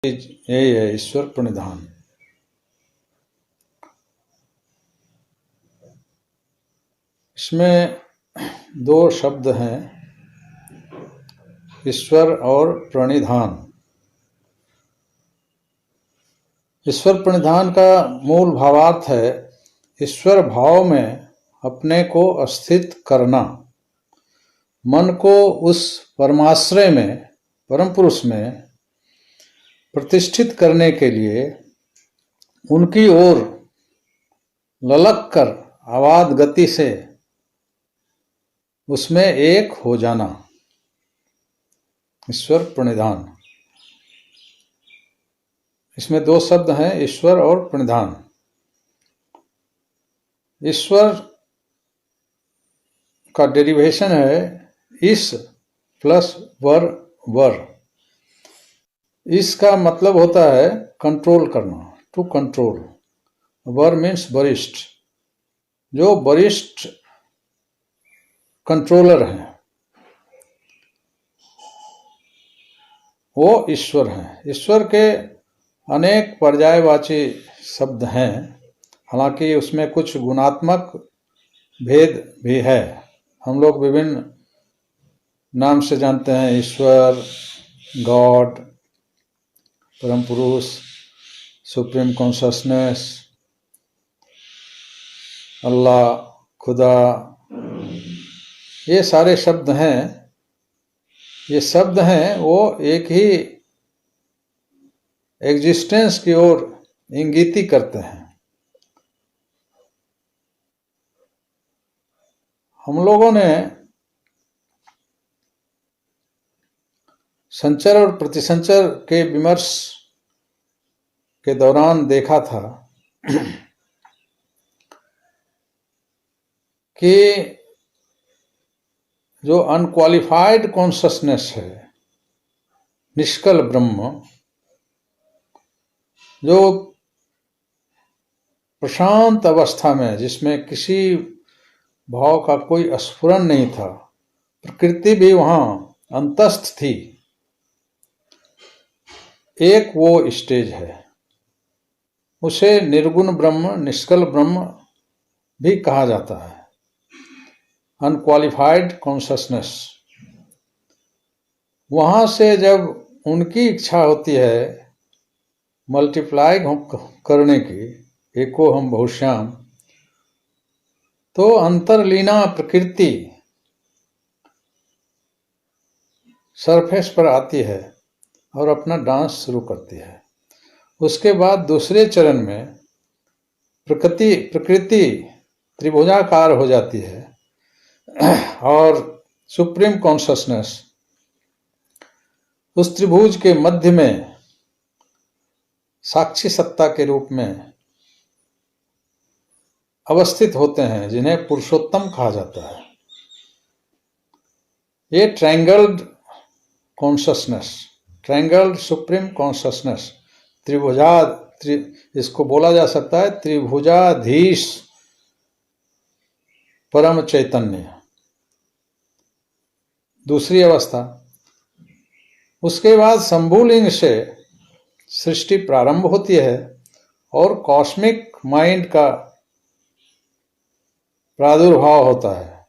यही है ईश्वर प्रणिधान। इसमें दो शब्द हैं, ईश्वर और प्रणिधान। ईश्वर प्रणिधान का मूल भावार्थ है ईश्वर भाव में अपने को स्थित करना, मन को उस परमाश्रय में, परम पुरुष में प्रतिष्ठित करने के लिए उनकी ओर ललक कर आवाज गति से उसमें एक हो जाना, ईश्वर प्रणिधान। इसमें दो शब्द हैं, ईश्वर और प्रणिधान। ईश्वर का डेरिवेशन है ईश प्लस वर वर। इसका मतलब होता है कंट्रोल करना, टू कंट्रोल। वर मीन्स वरिष्ठ, जो वरिष्ठ कंट्रोलर हैं वो ईश्वर हैं। ईश्वर के अनेक पर्यायवाची शब्द हैं, हालांकि उसमें कुछ गुणात्मक भेद भी है। हम लोग विभिन्न नाम से जानते हैं, ईश्वर, गॉड, परम पुरुष, सुप्रीम कॉन्शसनेस, अल्लाह, खुदा, ये सारे शब्द हैं। ये शब्द हैं वो एक ही एग्जिस्टेंस की ओर इंगिती करते हैं। हम लोगों ने संचर और प्रतिसंचर के विमर्श के दौरान देखा था कि जो अनक्वालिफाइड कॉन्शसनेस है, निष्कल ब्रह्म, जो प्रशांत अवस्था में, जिसमें किसी भाव का कोई स्फुरन नहीं था, प्रकृति भी वहां अंतस्थ थी, एक वो स्टेज है। उसे निर्गुण ब्रह्म, निष्कल ब्रह्म भी कहा जाता है, अनक्वालिफाइड कॉन्शसनेस। वहां से जब उनकी इच्छा होती है मल्टीप्लाई करने की, एको हम बहुश्याम, तो अंतरलीना प्रकृति सरफेस पर आती है और अपना डांस शुरू करती है। उसके बाद दूसरे चरण में प्रकृति त्रिभुजाकार हो जाती है और सुप्रीम कॉन्शसनेस उस त्रिभुज के मध्य में साक्षी सत्ता के रूप में अवस्थित होते हैं, जिन्हें पुरुषोत्तम कहा जाता है। ये ट्रायंगल्ड कॉन्शसनेस, ट्रायंगल्ड सुप्रीम कॉन्शसनेस, इसको बोला जा सकता है त्रिभुजाधीश परम चैतन्य, दूसरी अवस्था। उसके बाद शंभुलिंग से सृष्टि प्रारंभ होती है और कॉस्मिक माइंड का प्रादुर्भाव होता है,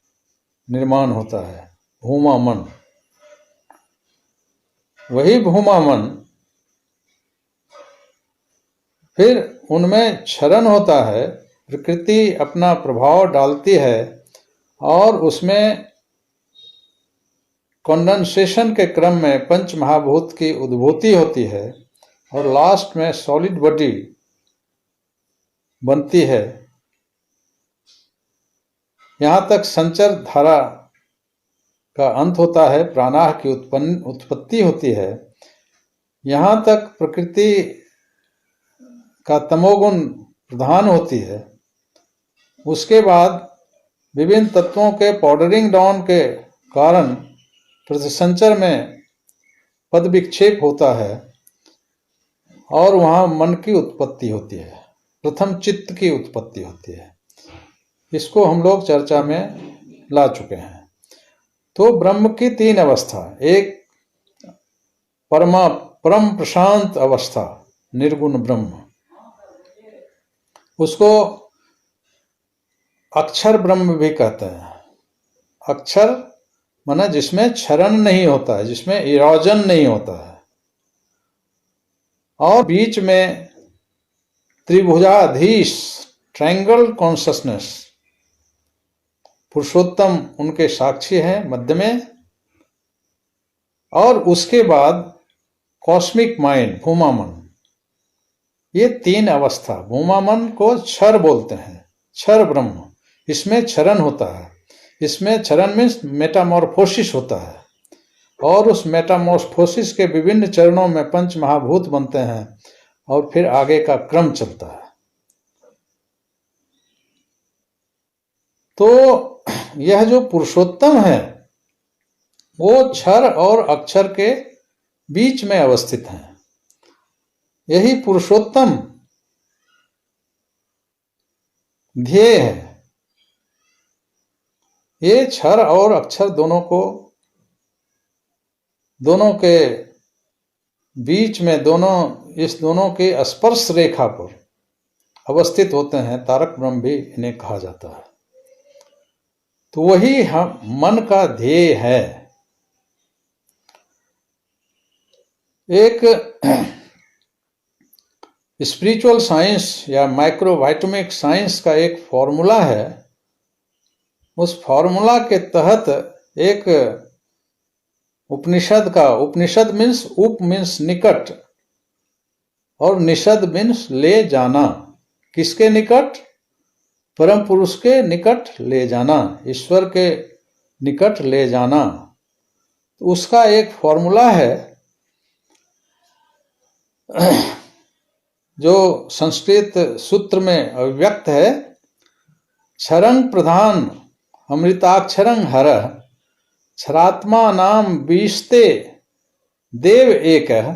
निर्माण होता है, भूमा मन। वही भूमा मन फिर उनमें क्षरण होता है, प्रकृति अपना प्रभाव डालती है और उसमें कंडेंसेशन के क्रम में पंच महाभूत की उद्भूति होती है और लास्ट में सॉलिड बॉडी बनती है। यहाँ तक संचर धारा का अंत होता है, प्राणाह की उत्पत्ति होती है। यहाँ तक प्रकृति का तमोगुण प्रधान होती है। उसके बाद विभिन्न तत्वों के पाउडरिंग डाउन के कारण प्रतिसंचर में पद विक्षेप होता है और वहाँ मन की उत्पत्ति होती है, प्रथम चित्त की उत्पत्ति होती है। इसको हम लोग चर्चा में ला चुके हैं। तो ब्रह्म की तीन अवस्था, एक परमा परम प्रशांत अवस्था निर्गुण ब्रह्म, उसको अक्षर ब्रह्म भी कहते हैं। अक्षर माने जिसमें क्षरण नहीं होता है, जिसमें इरोजन नहीं होता है, और बीच में त्रिभुजाधीश ट्रायंगल कॉन्शसनेस, पुरुषोत्तम उनके साक्षी हैं मध्य में, और उसके बाद कॉस्मिक माइंड भूमा मन। ये तीन अवस्था, भूमा मन को क्षर बोलते हैं, क्षर ब्रह्म। इसमें क्षरण होता है, इसमें क्षरण मीन्स मेटामॉर्फोसिस होता है, और उस मेटामॉर्फोसिस के विभिन्न चरणों में पंच महाभूत बनते हैं, और फिर आगे का क्रम चलता है। तो यह जो पुरुषोत्तम है वो क्षर और अक्षर के बीच में अवस्थित है। यही पुरुषोत्तम ध्येय है। ये क्षर और अक्षर दोनों के बीच में, इस दोनों के स्पर्श रेखा पर अवस्थित होते हैं, तारक ब्रह्म भी इन्हें कहा जाता है। तो वही हम मन का ध्येय है। एक स्पिरिचुअल साइंस या माइक्रोवाइटमिक साइंस का एक फॉर्मूला है। उस फॉर्मूला के तहत एक उपनिषद मीन्स उप मीन्स निकट, और निषद मीन्स ले जाना। किसके निकट? परम पुरुष के निकट ले जाना, ईश्वर के निकट ले जाना। तो उसका एक फॉर्मूला है जो संस्कृत सूत्र में अभिव्यक्त है। क्षरं प्रधान अमृताक्षरं हरः क्षरात्मा नाम बीजते देव एकः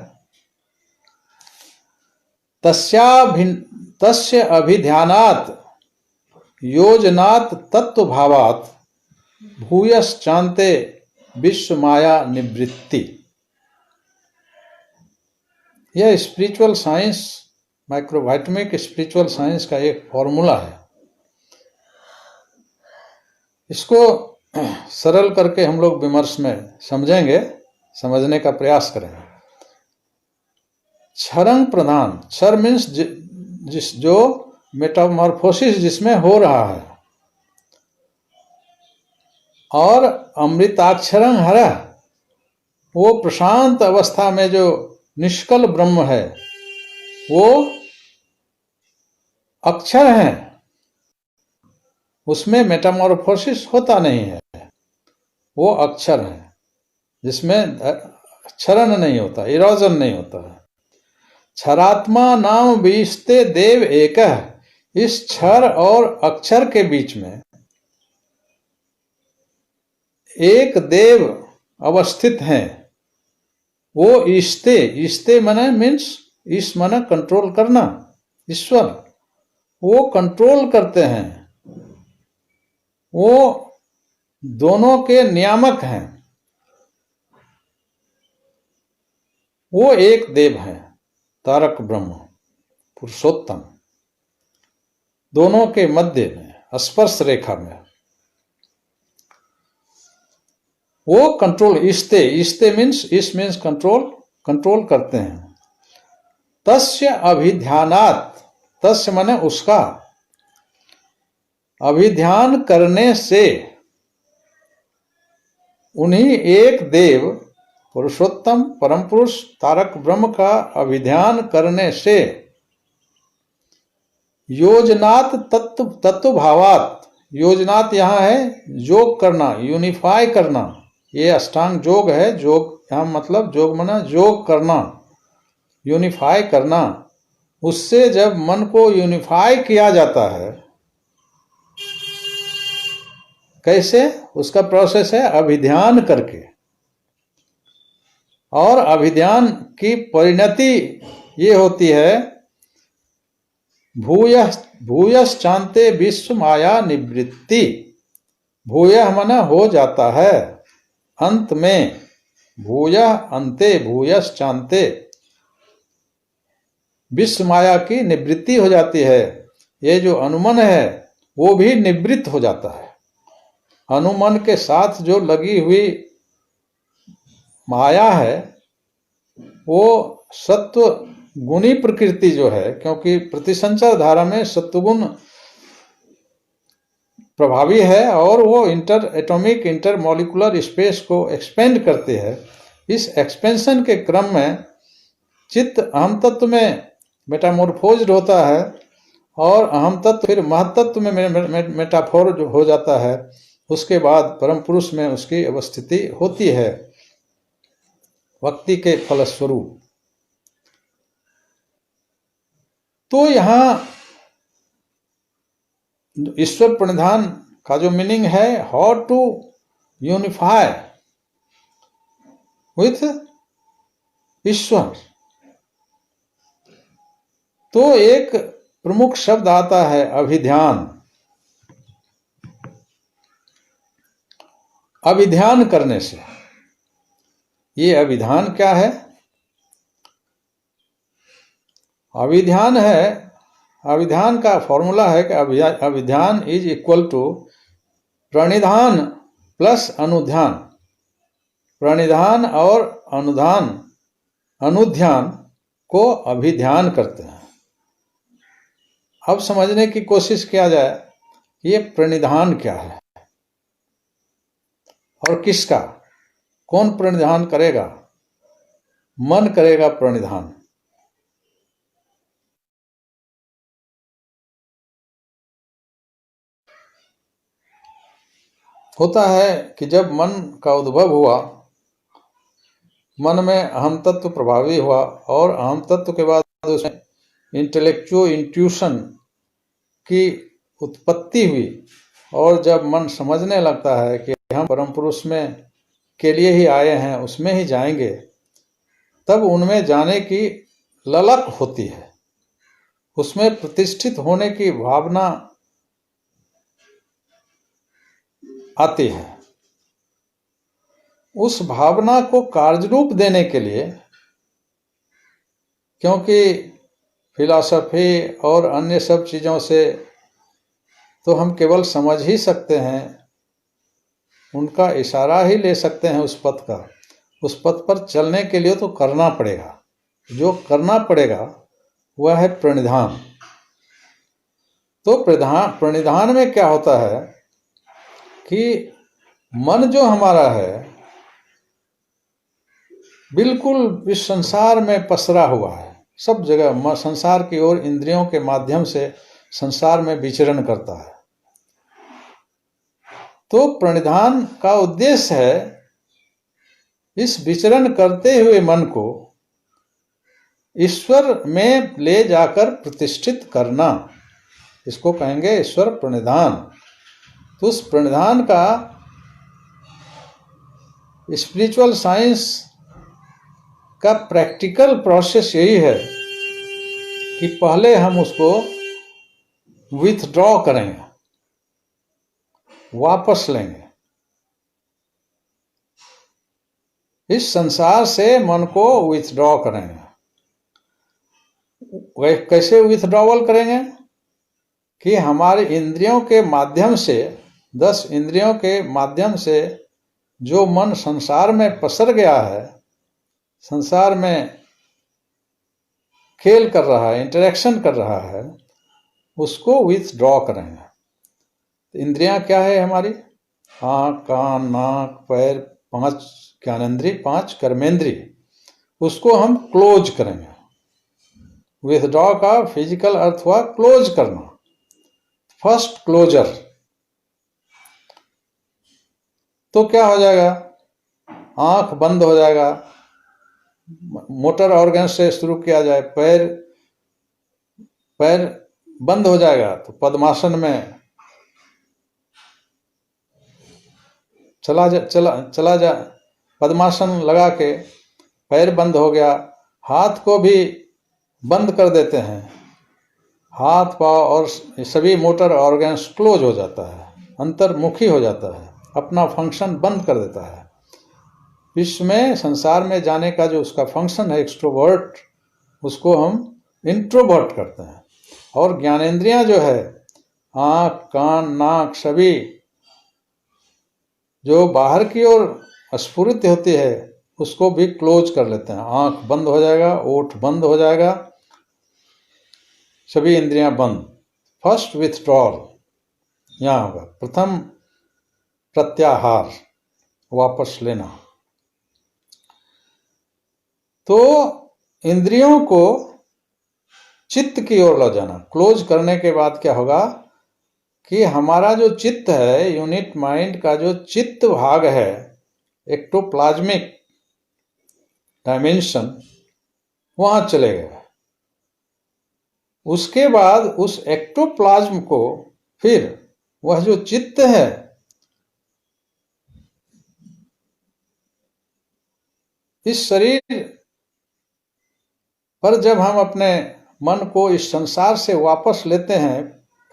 तस्य अभिध्यानात् योजनात् तत्वभावात् भूयश्चान्ते विश्व माया निवृत्ति। यह स्पिरिचुअल साइंस, माइक्रोवाइटमिक स्पिरिचुअल साइंस का एक फॉर्मूला है। इसको सरल करके हम लोग विमर्श में समझेंगे, समझने का प्रयास करेंगे। क्षरं प्रधान, क्षर मीन्स जो मेटामॉर्फोसिस जिसमें हो रहा है, और अमृताक्षरं हरः, वो प्रशांत अवस्था में जो निष्कल ब्रह्म है वो अक्षर है, उसमें मेटामॉर्फोसिस होता नहीं है, वो अक्षर है जिसमें क्षरण नहीं होता, इरोजन नहीं होता है। क्षरात्मा नाम बीजते देव एकः, इस क्षर और अक्षर के बीच में एक देव अवस्थित हैं। वो ईस्ते माने मीन्स ईश माने कंट्रोल करना, ईश्वर, वो कंट्रोल करते हैं, वो दोनों के नियामक हैं। वो एक देव है, तारक ब्रह्म पुरुषोत्तम, दोनों के मध्य में स्पर्श रेखा में वो कंट्रोल, ईस्ते मीन्स कंट्रोल करते हैं। तस्य अभिध्यानात्, तस्य माने उसका, अभिध्यान करने से, उन्हीं एक देव पुरुषोत्तम परम पुरुष तारक ब्रह्म का अभिध्यान करने से, योजनात् तत्व भावात्, योजनात् यहाँ है योग करना, यूनिफाई करना, ये अष्टांग योग है। योग यहाँ मतलब योग माना योग करना, यूनिफाई करना। उससे जब मन को यूनिफाई किया जाता है, कैसे? उसका प्रोसेस है अभिध्यान करके, और अभिध्यान की परिणति ये होती है भूयश्चान्ते विश्व माया निवृत्ति। भूयः माना हो जाता है, अंत में, भूयः अन्ते भूयश्चान्ते, विश्व माया की निवृत्ति हो जाती है। ये जो अनुमन है वो भी निवृत्त हो जाता है। अनुमन के साथ जो लगी हुई माया है वो सत्व गुणी प्रकृति जो है, क्योंकि प्रतिसंचार धारा में सत्वगुण प्रभावी है और वो inter atomic inter molecular space को एक्सपेंड करती है। इस एक्सपेंशन के क्रम में चित्त अहम तत्व में मेटामॉर्फोज्ड होता है और अहम तत्व फिर महतत्व में मेटाफोर हो जाता है। उसके बाद परम पुरुष में उसकी अवस्थिति होती है भक्ति के फलस्वरूप। तो यहां ईश्वर प्रणिधान का जो मीनिंग है, हाउ टू यूनिफाई विथ ईश्वर, तो एक प्रमुख शब्द आता है अभिध्यान। अभिध्यान करने से, ये अभिधान क्या है? अभिध्यान है, अभिध्यान का फॉर्मूला है कि अभिध्यान इज इक्वल टू प्रणिधान प्लस अनुध्यान। प्रणिधान और अनुध्यान को अभिध्यान करते हैं। अब समझने की कोशिश किया जाए ये प्रणिधान क्या है और किसका, कौन प्रणिधान करेगा? मन करेगा प्रणिधान। होता है कि जब मन का उद्भव हुआ, मन में अहम तत्व प्रभावी हुआ और अहम तत्व के बाद उसमें इंटेलेक्चुअल इंट्यूशन की उत्पत्ति हुई और जब मन समझने लगता है कि हम परम पुरुष में के लिए ही आए हैं, उसमें ही जाएंगे, तब उनमें जाने की ललक होती है, उसमें प्रतिष्ठित होने की भावना आती है। उस भावना को कार्यरूप देने के लिए, क्योंकि फिलॉसफी और अन्य सब चीज़ों से तो हम केवल समझ ही सकते हैं, उनका इशारा ही ले सकते हैं उस पथ का। उस पथ पर चलने के लिए तो करना पड़ेगा, जो करना पड़ेगा वह है प्रणिधान। तो प्रणिधान में क्या होता है कि मन जो हमारा है बिल्कुल इस संसार में पसरा हुआ है, सब जगह संसार की ओर इंद्रियों के माध्यम से संसार में विचरण करता है। तो प्रणिधान का उद्देश्य है इस विचरण करते हुए मन को ईश्वर में ले जाकर प्रतिष्ठित करना, इसको कहेंगे ईश्वर प्रणिधान। तो उस प्रणिधान का स्पिरिचुअल साइंस का प्रैक्टिकल प्रोसेस यही है कि पहले हम उसको विथड्रॉ करेंगे, वापस लेंगे। इस संसार से मन को विथड्रॉ करेंगे। कैसे विथड्रॉवल करेंगे? कि हमारे इंद्रियों के माध्यम से, 10 इंद्रियों के माध्यम से जो मन संसार में पसर गया है, संसार में खेल कर रहा है, इंटरेक्शन कर रहा है, उसको विथड्रॉ करेंगे। इंद्रियां क्या है हमारी? आँख, कान, नाक, पैर, 5 ज्ञानेंद्रिय, 5 कर्मेंद्रिय, उसको हम क्लोज करेंगे। विथड्रॉ का फिजिकल अर्थ हुआ क्लोज करना, फर्स्ट क्लोजर। तो क्या हो जाएगा? आंख बंद हो जाएगा, मोटर ऑर्गन से शुरू किया जाए, पैर बंद हो जाएगा तो पद्मासन में चला जा, पद्मासन लगा के पैर बंद हो गया। हाथ को भी बंद कर देते हैं, हाथ पांव और सभी मोटर ऑर्गन्स क्लोज हो जाता है, अंतर्मुखी हो जाता है, अपना फंक्शन बंद कर देता है। विश्व में, संसार में जाने का जो उसका फंक्शन है एक्सट्रोवर्ट, उसको हम इंट्रोवर्ट करते हैं। और ज्ञानेंद्रियां जो है, आंख, कान, नाक, सभी जो बाहर की ओर स्फुरित होती है उसको भी क्लोज कर लेते हैं। आंख बंद हो जाएगा, ओठ बंद हो जाएगा, सभी इंद्रियां बंद। फर्स्ट विथड्रॉल यहां होगा, प्रथम प्रत्याहार, वापस लेना। तो इंद्रियों को चित्त की ओर ले जाना। क्लोज करने के बाद क्या होगा कि हमारा जो चित्त है, यूनिट माइंड का जो चित्त भाग है, एक्टोप्लाज्मिक डायमेंशन, वहां चले गए। उसके बाद उस एक्टोप्लाज्म को फिर वह जो चित्त है इस शरीर पर जब हम अपने मन को इस संसार से वापस लेते हैं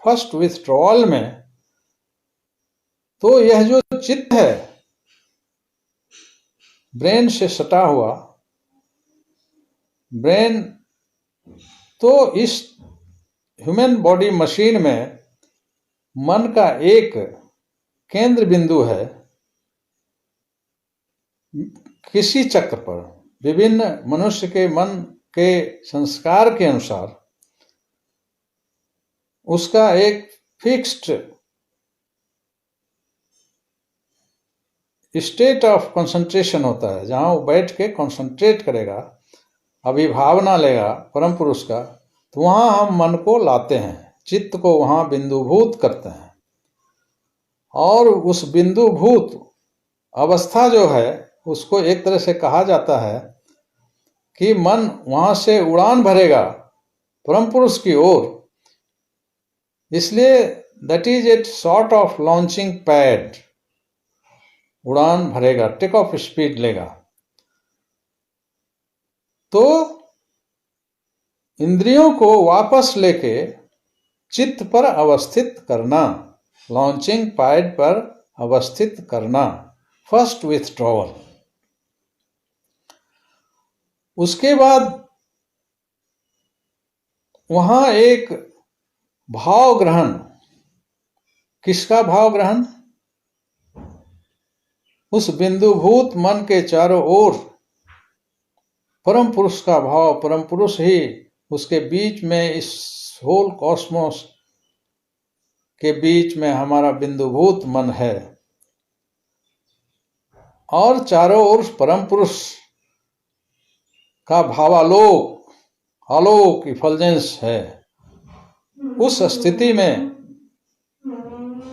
फर्स्ट विथड्रॉल में, तो यह जो चित्त है ब्रेन से सटा हुआ, ब्रेन तो इस ह्यूमन बॉडी मशीन में मन का एक केंद्र बिंदु है। किसी चक्र पर विभिन्न मनुष्य के मन के संस्कार के अनुसार उसका एक फिक्स्ड स्टेट ऑफ कंसंट्रेशन होता है, जहां वो बैठ के कंसंट्रेट करेगा, अभिभावना लेगा परम पुरुष का, तो वहां हम मन को लाते हैं, चित्त को वहां बिंदुभूत करते हैं। और उस बिंदुभूत अवस्था जो है उसको एक तरह से कहा जाता है कि मन वहां से उड़ान भरेगा परम पुरुष की ओर। इसलिए that is at sort of launching pad, उड़ान भरेगा, टेक ऑफ स्पीड लेगा। तो इंद्रियों को वापस लेके चित्त पर अवस्थित करना, लॉन्चिंग पैड पर अवस्थित करना, फर्स्ट विथड्रॉवल। उसके बाद वहां एक भाव ग्रहण। किसका भाव ग्रहण? उस बिंदुभूत मन के चारों ओर परम पुरुष का भाव, परम पुरुष ही उसके बीच में, इस होल कॉस्मोस के बीच में हमारा बिंदुभूत मन है। और चारों ओर परम पुरुष का भावालोक, आलोक, इफल्जेंस है। उस स्थिति में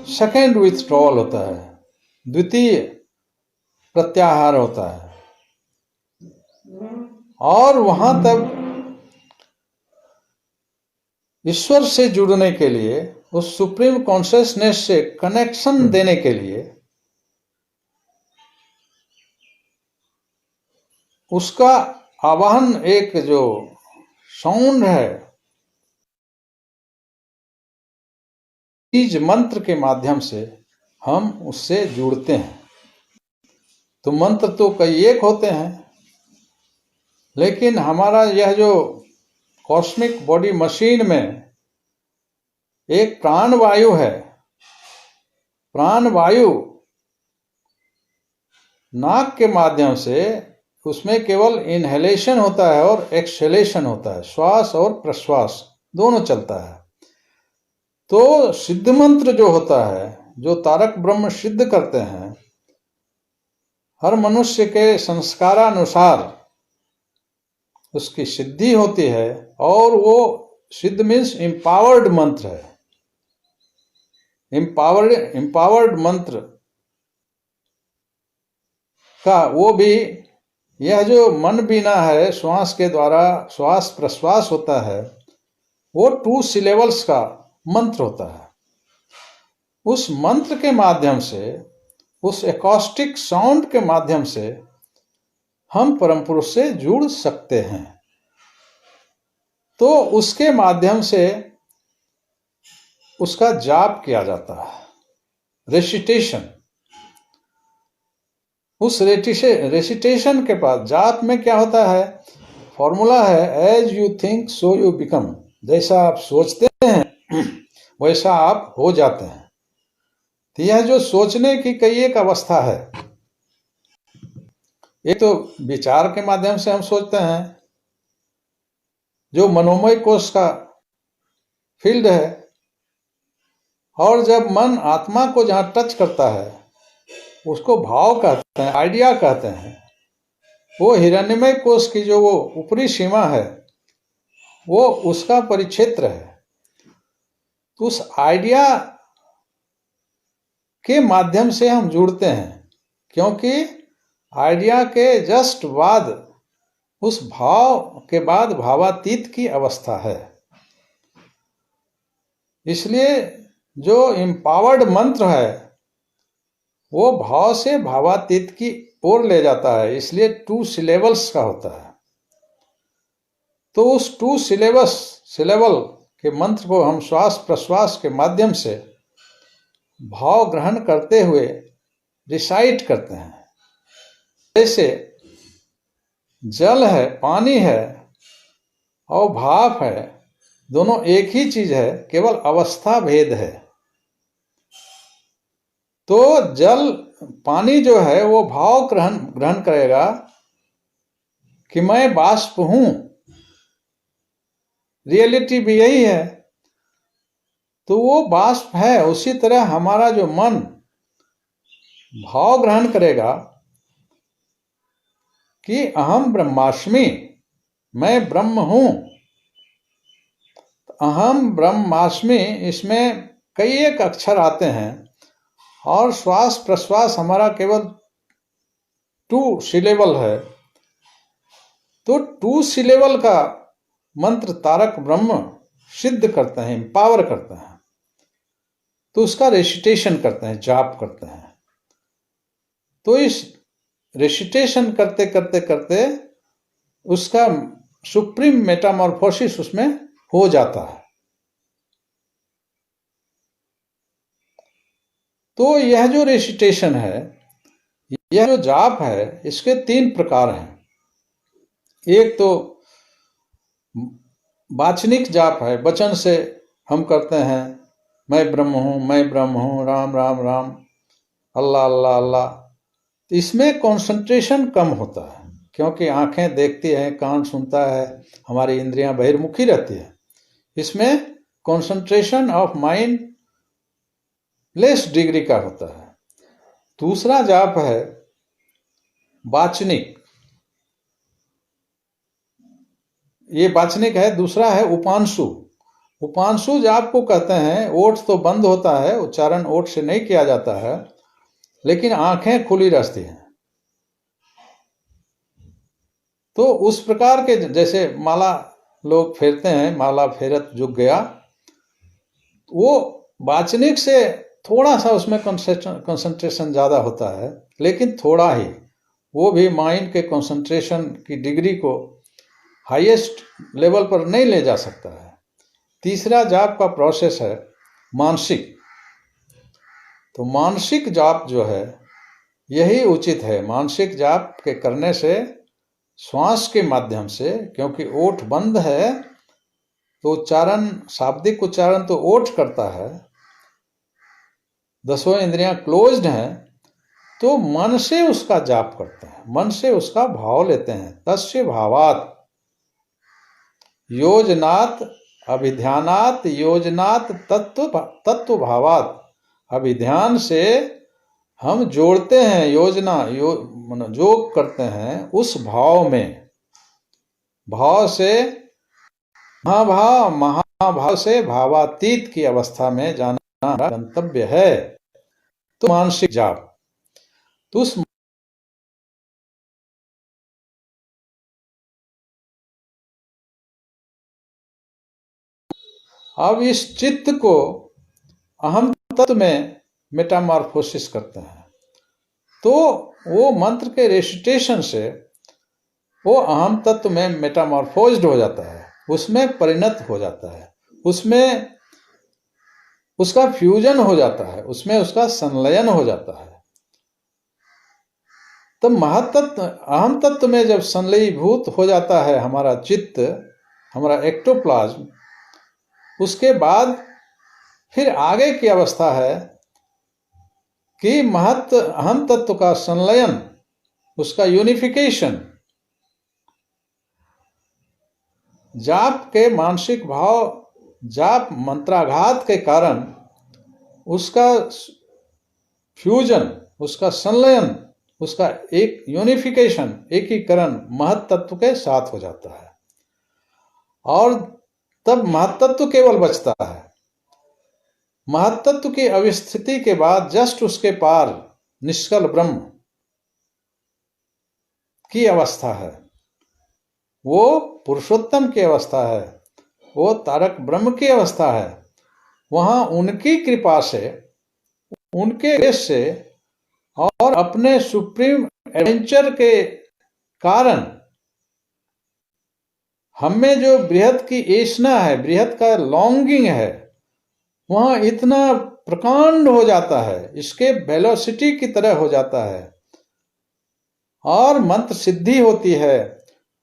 सेकेंड विथड्रॉल होता है, द्वितीय प्रत्याहार होता है। और वहां तक ईश्वर से जुड़ने के लिए, उस सुप्रीम कॉन्शियसनेस से कनेक्शन देने के लिए उसका आवाहन, एक जो साउंड है, बीज मंत्र के माध्यम से हम उससे जुड़ते हैं। तो मंत्र तो कई एक होते हैं, लेकिन हमारा यह जो कॉस्मिक बॉडी मशीन में एक प्राण वायु है, प्राण वायु नाक के माध्यम से, उसमें केवल इनहेलेशन होता है और एक्सहेलेशन होता है, श्वास और प्रश्वास दोनों चलता है। तो सिद्ध मंत्र जो होता है, जो तारक ब्रह्म सिद्ध करते हैं, हर मनुष्य के संस्कारानुसार उसकी सिद्धि होती है। और वो सिद्ध मीन्स एम्पावर्ड मंत्र है। एम्पावर्ड मंत्र का वो भी, यह जो मन बीना है, श्वास के द्वारा श्वास प्रश्वास होता है, वो 2 सिलेबल्स का मंत्र होता है। उस मंत्र के माध्यम से, उस एकॉस्टिक साउंड के माध्यम से हम परम पुरुष से जुड़ सकते हैं। तो उसके माध्यम से उसका जाप किया जाता है, रेसिटेशन। उस रेसिटेशन के बाद जाप में क्या होता है, फॉर्मूला है, as you think so you become. जैसा आप सोचते हैं वैसा आप हो जाते हैं। तो यह जो सोचने की कई एक अवस्था है, एक तो विचार के माध्यम से हम सोचते हैं, जो मनोमय कोश का फील्ड है, और जब मन आत्मा को जहां टच करता है उसको भाव कहते हैं, आइडिया कहते हैं। वो हिरण्यमय कोश की जो वो ऊपरी सीमा है, वो उसका परिक्षेत्र है। तो उस आइडिया के माध्यम से हम जुड़ते हैं, क्योंकि आइडिया के जस्ट बाद, उस भाव के बाद भावातीत की अवस्था है। इसलिए जो एम्पावर्ड मंत्र है वो भाव से भावातीत की ओर ले जाता है, इसलिए 2 सिलेबल्स का होता है। तो उस 2 सिलेबल के मंत्र को हम श्वास प्रश्वास के माध्यम से भाव ग्रहण करते हुए रिसाइट करते हैं। जैसे जल है, पानी है और भाप है, दोनों एक ही चीज है, केवल अवस्था भेद है। तो जल, पानी जो है वो भाव ग्रहण करेगा कि मैं बाष्प हूं, रियलिटी भी यही है, तो वो बाष्प है। उसी तरह हमारा जो मन भाव ग्रहण करेगा कि अहम ब्रह्मास्मि, मैं ब्रह्म हूं। अहम ब्रह्मास्मि, इसमें कई एक अक्षर आते हैं, और श्वास प्रश्वास हमारा केवल 2 सिलेबल है। तो 2 सिलेबल का मंत्र तारक ब्रह्म सिद्ध करते हैं, एम्पावर करते हैं। तो उसका रेसिटेशन करते हैं, जाप करते हैं। तो इस रेसिटेशन करते करते करते उसका सुप्रीम मेटामॉर्फोसिस उसमें हो जाता है। तो यह जो रेसिटेशन है, यह जो जाप है, इसके 3 प्रकार हैं। एक तो वाचनिक जाप है, वचन से हम करते हैं, मैं ब्रह्म हूं, मैं ब्रह्म हूं, राम राम राम, अल्लाह अल्लाह अल्लाह। इसमें कंसंट्रेशन कम होता है, क्योंकि आंखें देखती हैं, कान सुनता है, हमारी इंद्रियां बहिर्मुखी रहती है। इसमें concentration of mind less degree का होता है। दूसरा जाप है वाचनिक, ये वाचनिक है। दूसरा है उपांशु। उपांशु जाप को कहते हैं, ओठ तो बंद होता है, उच्चारण ओठ से नहीं किया जाता है, लेकिन आंखें खुली रहती हैं। तो उस प्रकार के, जैसे माला लोग फेरते हैं, माला फेरत जुग गया, वो वाचनिक से थोड़ा सा उसमें कंसंट्रेशन ज्यादा होता है, लेकिन थोड़ा ही, वो भी माइंड के कंसंट्रेशन की डिग्री को हाईएस्ट लेवल पर नहीं ले जा सकता है। तीसरा जाप का प्रोसेस है मानसिक। तो मानसिक जाप जो है यही उचित है। मानसिक जाप के करने से श्वास के माध्यम से, क्योंकि ओठ बंद है तो उच्चारण, शाब्दिक उच्चारण तो ओठ करता है, 10 इंद्रियां क्लोज्ड हैं, तो मन से उसका जाप करते हैं, मन से उसका भाव लेते हैं। तस्य भावात योजनात अभिध्यानात योजनात तत्व भावात। अभिध्यान से हम जोड़ते हैं, योजना जोग करते हैं उस भाव में। भाव से महाभाव से भावातीत की अवस्था में जाना गंतव्य है। तो मानसिक जाप, तो उस अब इस चित्त को अहम तत्व में मेटामॉर्फोसिस करते हैं। तो वो मंत्र के रेसिटेशन से वो अहम तत्व में मेटामॉर्फोज्ड हो जाता है, उसमें परिणत हो जाता है, उसमें उसका फ्यूजन हो जाता है, उसमें उसका संलयन हो जाता है। तो महत्तत्व अहम तत्व में जब संलयीभूत हो जाता है हमारा चित्त, हमारा एक्टोप्लाज्म, उसके बाद फिर आगे की अवस्था है कि अहम तत्व का संलयन, उसका यूनिफिकेशन, जाप के मानसिक भाव, जाप मंत्राघात के कारण उसका फ्यूजन, उसका संलयन, उसका एक यूनिफिकेशन, एकीकरण महत तत्व के साथ हो जाता है और तब महत्तत्व केवल बचता है। महत्तत्व की अविस्थिति के बाद जस्ट उसके पार निष्कल ब्रह्म की अवस्था है, वो पुरुषोत्तम की अवस्था है, वो तारक ब्रह्म की अवस्था है। वहां उनकी कृपा से, उनके देश से और अपने सुप्रीम एडवेंचर के कारण हमें जो बृहद की ऐष्णा है, बृहद का लॉन्गिंग है, वहां इतना प्रकांड हो जाता है, इसके वेलोसिटी की तरह हो जाता है और मंत्र सिद्धि होती है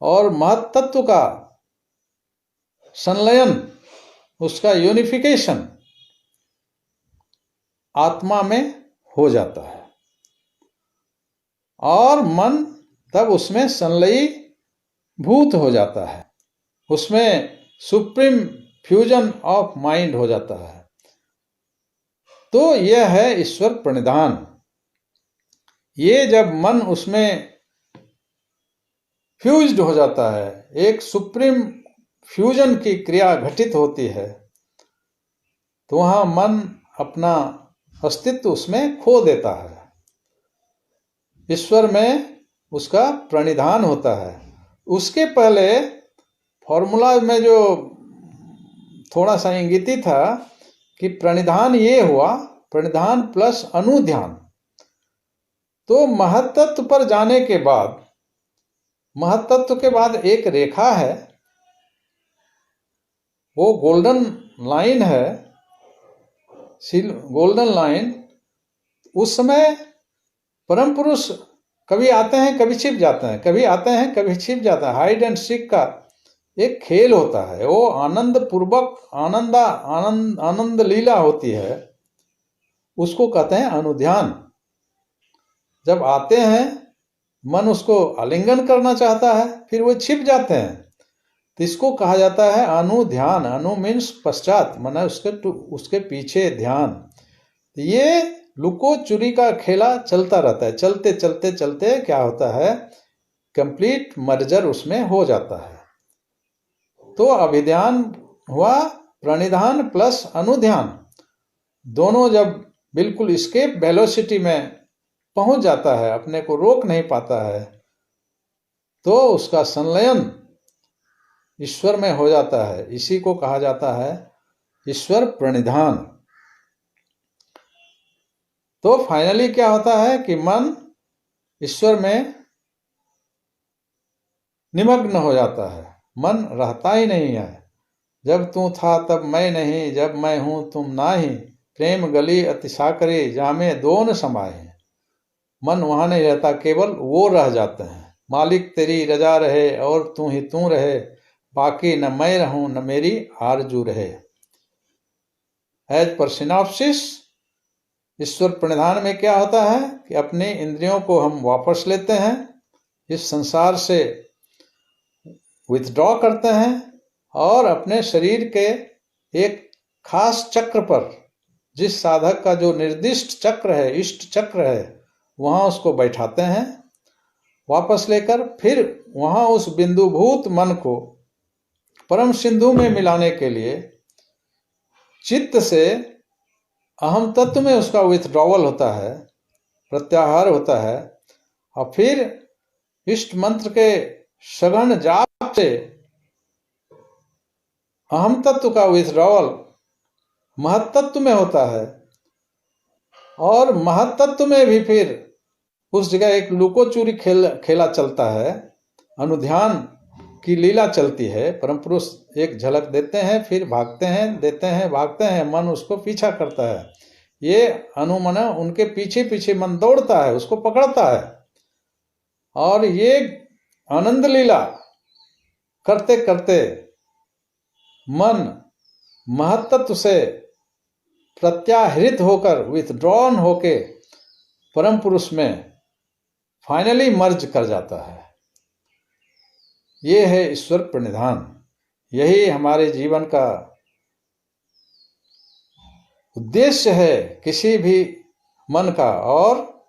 और महत्तत्व का संलयन, उसका यूनिफिकेशन आत्मा में हो जाता है और मन तब उसमें संलयी भूत हो जाता है, उसमें सुप्रीम फ्यूजन ऑफ माइंड हो जाता है। तो यह है ईश्वर प्रणिधान। ये जब मन उसमें फ्यूज्ड हो जाता है, एक सुप्रीम फ्यूजन की क्रिया घटित होती है, तो वहां मन अपना अस्तित्व उसमें खो देता है। ईश्वर में उसका प्रणिधान होता है। उसके पहले फॉर्मूला में जो थोड़ा सा इंगिती था कि प्रणिधान ये हुआ, प्रणिधान प्लस अनुध्यान। तो महत्तत्व पर जाने के बाद, महत्तत्व के बाद एक रेखा है, वो गोल्डन लाइन है, गोल्डन लाइन। उस समय परम पुरुष कभी आते हैं, कभी छिप जाते हैं, कभी आते हैं, कभी छिप जाता है। हाइड एंड सीक का एक खेल होता है, वो आनंद पूर्वक आनंद लीला होती है, उसको कहते हैं अनुध्यान। जब आते हैं, मन उसको आलिंगन करना चाहता है, फिर वो छिप जाते हैं, तो इसको कहा जाता है अनुध्यान। अनु मीन्स पश्चात, माना उसके पीछे ध्यान। ये लुको चुरी का खेला चलता रहता है। चलते चलते चलते क्या होता है, कंप्लीट मर्जर उसमें हो जाता है। तो अभिध्यान हुआ, प्रणिधान प्लस अनुध्यान, दोनों जब बिल्कुल इसकेप वेलोसिटी में पहुंच जाता है, अपने को रोक नहीं पाता है, तो उसका संलयन ईश्वर में हो जाता है। इसी को कहा जाता है ईश्वर प्रणिधान। तो फाइनली क्या होता है कि मन ईश्वर में निमग्न हो जाता है, मन रहता ही नहीं है। जब तू था तब मैं नहीं, जब मैं हूं तुम नाही, प्रेम गली अतिसाकरी जामे दोन समाये। मन वहां नहीं रहता, केवल वो रह जाते हैं। मालिक तेरी रजा रहे और तू ही तू रहे, बाकी न मैं रहूं न मेरी आरजू रहे। एज पर सिनॉप्सिस, ईश्वर प्रणिधान में क्या होता है कि अपने इंद्रियों को हम वापस लेते हैं, इस संसार से विथड्रॉ करते हैं और अपने शरीर के एक खास चक्र पर, जिस साधक का जो निर्दिष्ट चक्र है, इष्ट चक्र है, वहां उसको बैठाते हैं वापस लेकर। फिर वहां उस बिंदुभूत मन को परम सिंधु में मिलाने के लिए चित्त से अहम तत्व में उसका विथड्रॉवल होता है, प्रत्याहार होता है, और फिर इष्ट मंत्र के सघन जाप से अहम तत्व का विथड्रॉवल महत्तत्व में होता है। और महत्तत्व में भी फिर उस जगह एक लुकोचुरी खेला चलता है, अनुध्यान की लीला चलती है। परम पुरुष एक झलक देते हैं, फिर भागते हैं, देते हैं, भागते हैं, मन उसको पीछा करता है। ये अनुमन उनके पीछे पीछे मन दौड़ता है, उसको पकड़ता है और ये आनंद लीला करते करते मन महत्त्व से प्रत्याहृत होकर, विथड्रॉन होके परम पुरुष में फाइनली मर्ज कर जाता है। ये है ईश्वर प्रणिधान। यही हमारे जीवन का उद्देश्य है किसी भी मन का, और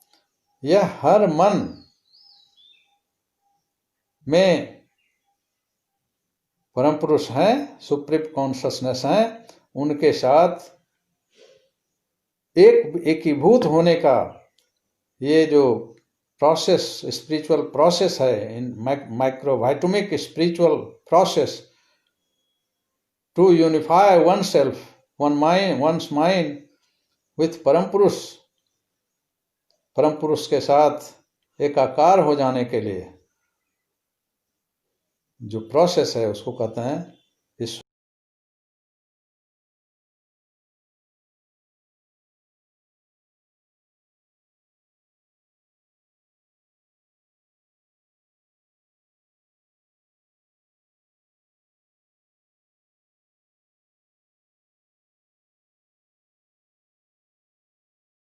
यह हर मन में परम पुरुष हैं, सुप्रीम कॉन्शसनेस हैं, उनके साथ एकीभूत होने का ये जो प्रोसेस, स्पिरिचुअल प्रोसेस है, in microvitamic spiritual process to unify oneself, one's mind with Param Purush के साथ एकाकार हो जाने के लिए जो प्रोसेस है उसको कहते हैं